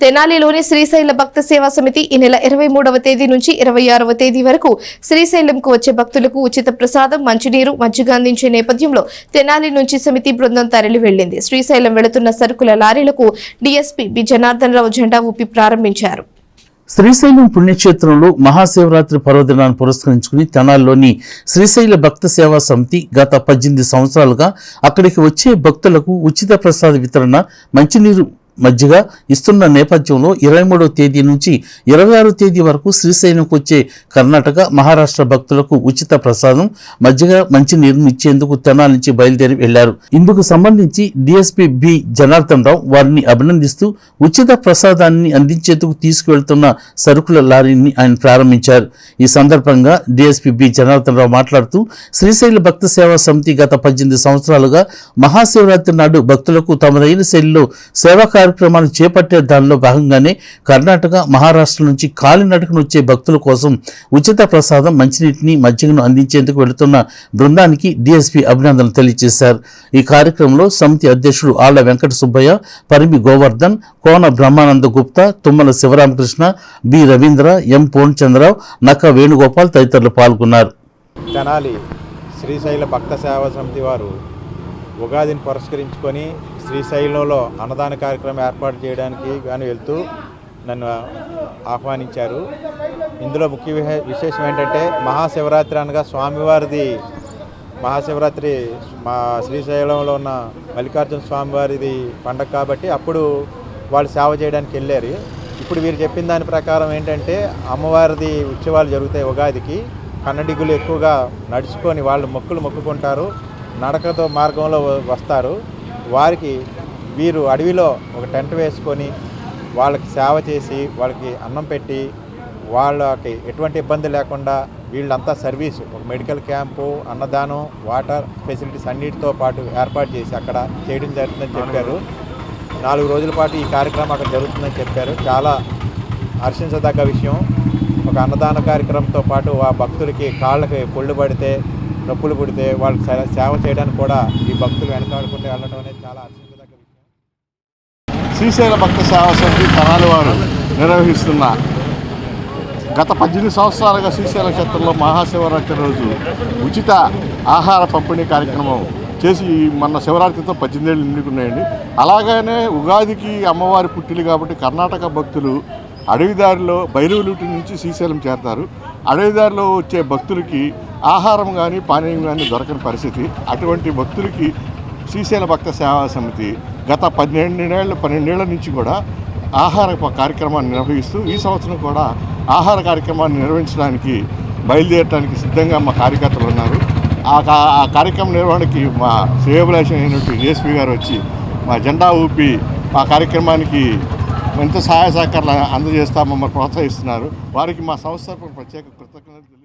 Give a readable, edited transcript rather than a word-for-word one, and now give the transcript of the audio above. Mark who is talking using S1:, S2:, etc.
S1: తెనాలిలోని శ్రీశైల భక్త సేవా సమితి ఈ నెల 23వ తేదీ నుంచి 26వ తేదీ వరకు శ్రీశైలంకు వచ్చే భక్తులకు ఉచిత ప్రసాదం మంచినీరు మజ్జిగ అందించే నేపథ్యంలో తెనాలి నుంచి సమితి బృందం తరలి వెళ్లింది. శ్రీశైలం వెళుతున్న సరుకుల లారీలకు డీఎస్పీ బి జనార్దన్ రావు జెండా ఊపి ప్రారంభించారు.
S2: శ్రీశైలం పుణ్యక్షేత్రంలో మహాశివరాత్రి పర్వదినాన్ని పురస్కరించుకుని తెనాలిలోని శ్రీశైల భక్త సేవా సమితి గత 18 సంవత్సరాలుగా అక్కడికి వచ్చే భక్తులకు ఉచిత ప్రసాద వితరణ మంచినీరు మజ్జిగ ఇస్తున్న నేపథ్యంలో 23వ తేదీ నుంచి 26వ తేదీ వరకు శ్రీశైలంకు వచ్చే కర్ణాటక మహారాష్ట్ర భక్తులకు ఉచిత ప్రసాదం మజ్జిగ మంచినీరును ఇచ్చేందుకు తెనాలి నుంచి బయలుదేరి వెళ్లారు. ఇందుకు సంబంధించి డీఎస్పీ బి జనార్దన్ రావు వారిని అభినందిస్తూ ఉచిత ప్రసాదాన్ని అందించేందుకు తీసుకువెళ్తున్న సరుకుల లారీని ఆయన ప్రారంభించారు. ఈ సందర్భంగా డీఎస్పీ బి జనార్దన్ రావు మాట్లాడుతూ శ్రీశైల భక్త సేవా సమితి గత 18 సంవత్సరాలుగా మహాశివరాత్రి నాడు భక్తులకు తమదైన శైలిలో సేవా కార్యక్రమాలు చేపట్టే దానిలో భాగంగానే కర్ణాటక మహారాష్ట్ర నుంచి కాలినడకను వచ్చే భక్తుల కోసం ఉచిత ప్రసాదం మంచినీటిని మజ్జిగను అందించేందుకు వెళుతున్న బృందానికి డీఎస్పీ అభినందనలు తెలియజేశారు. ఈ కార్యక్రమంలో సమితి అధ్యక్షుడు ఆళ్ల వెంకట సుబ్బయ్య, పరిమి గోవర్ధన్, కోన బ్రహ్మానంద గుప్తా, తుమ్మల శివరామకృష్ణ, బి రవీంద్ర, ఎం పూర్ణచంద్రరావు, నక్క వేణుగోపాల్ తదితరులు పాల్గొన్నారు.
S3: తెనాలి శ్రీశైల భక్త సేవా సమితి వారు ఉగాదిని పురస్కరించుకొని శ్రీశైలంలో అన్నదాన కార్యక్రమం ఏర్పాటు చేయడానికి కానీ వెళ్తూ నన్ను ఆహ్వానించారు. ఇందులో ముఖ్య విశేషం ఏంటంటే మహాశివరాత్రి అనగా స్వామివారిది మహాశివరాత్రి మా శ్రీశైలంలో ఉన్న మల్లికార్జున స్వామివారిది పండగ కాబట్టి అప్పుడు వాళ్ళు సేవ చేయడానికి వెళ్ళారు. ఇప్పుడు వీరు చెప్పిన దాని ప్రకారం ఏంటంటే అమ్మవారిది ఉత్సవాలు జరుగుతాయి. ఉగాదికి కన్నడిగులు ఎక్కువగా నడుచుకొని వాళ్ళు మొక్కుకుంటారు, నడకతో మార్గంలో వస్తారు. వారికి వీరు అడవిలో ఒక టెంట్ వేసుకొని వాళ్ళకి సేవ చేసి వాళ్ళకి అన్నం పెట్టి వాళ్ళకి ఎటువంటి ఇబ్బంది లేకుండా వీళ్ళంతా సర్వీసు ఒక మెడికల్ క్యాంపు, అన్నదానం, వాటర్ ఫెసిలిటీస్ అన్నిటితో పాటు ఏర్పాటు చేసి అక్కడ చేయడం జరుగుతుందని చెప్పారు. 4 రోజుల పాటు ఈ కార్యక్రమం అక్కడ జరుగుతుందని చెప్పారు. చాలా హర్షించదగ్గ విషయం. ఒక అన్నదాన కార్యక్రమంతో పాటు ఆ భక్తులకి కాళ్ళకి పొళ్ళు పడితే నొప్పులు పుడితే వాళ్ళకి సేవ చేయడానికి కూడా ఈ భక్తులు వెనకాడుకుంటూ వెళ్ళడం అనేది చాలా హర్షించదగ్గ విషయం.
S4: శ్రీశైల భక్త సేవా సమితి తెనాలి వారు నిర్వహిస్తున్న గత 18 సంవత్సరాలుగా శ్రీశైల క్షేత్రంలో మహాశివరాత్రి రోజు ఉచిత ఆహార పంపిణీ కార్యక్రమం చేసి మొన్న శివరాత్రితో 18 ఏళ్ళు నిండుకున్నాయండి. అలాగనే ఉగాదికి అమ్మవారి పుట్టిలు కాబట్టి కర్ణాటక భక్తులు అడవిదారిలో బైరువులూటి నుంచి శ్రీశైలం చేరతారు. అడవిదారిలో వచ్చే భక్తులకి ఆహారం కానీ పానీయం కానీ దొరకని పరిస్థితి. అటువంటి భక్తులకి శ్రీశైల భక్త సేవా సమితి గత 12 ఏళ్ల నుంచి కూడా ఆహార కార్యక్రమాన్ని నిర్వహిస్తూ ఈ సంవత్సరం కూడా ఆహార కార్యక్రమాన్ని నిర్వహించడానికి బయలుదేరడానికి సిద్ధంగా మా కార్యకర్తలు ఉన్నారు. ఆ కార్యక్రమం నిర్వహణకి మా శ్రేయోభిలాషి అయినటువంటి డిఎస్పీ గారు వచ్చి మా జెండా ఊపి ఆ కార్యక్రమానికి ఎంత సహాయ సహకారాలు అందజేస్తా మమ్మల్ని ప్రోత్సహిస్తున్నారు. వారికి మా సంస్థ ప్రత్యేక కృతజ్ఞతలు.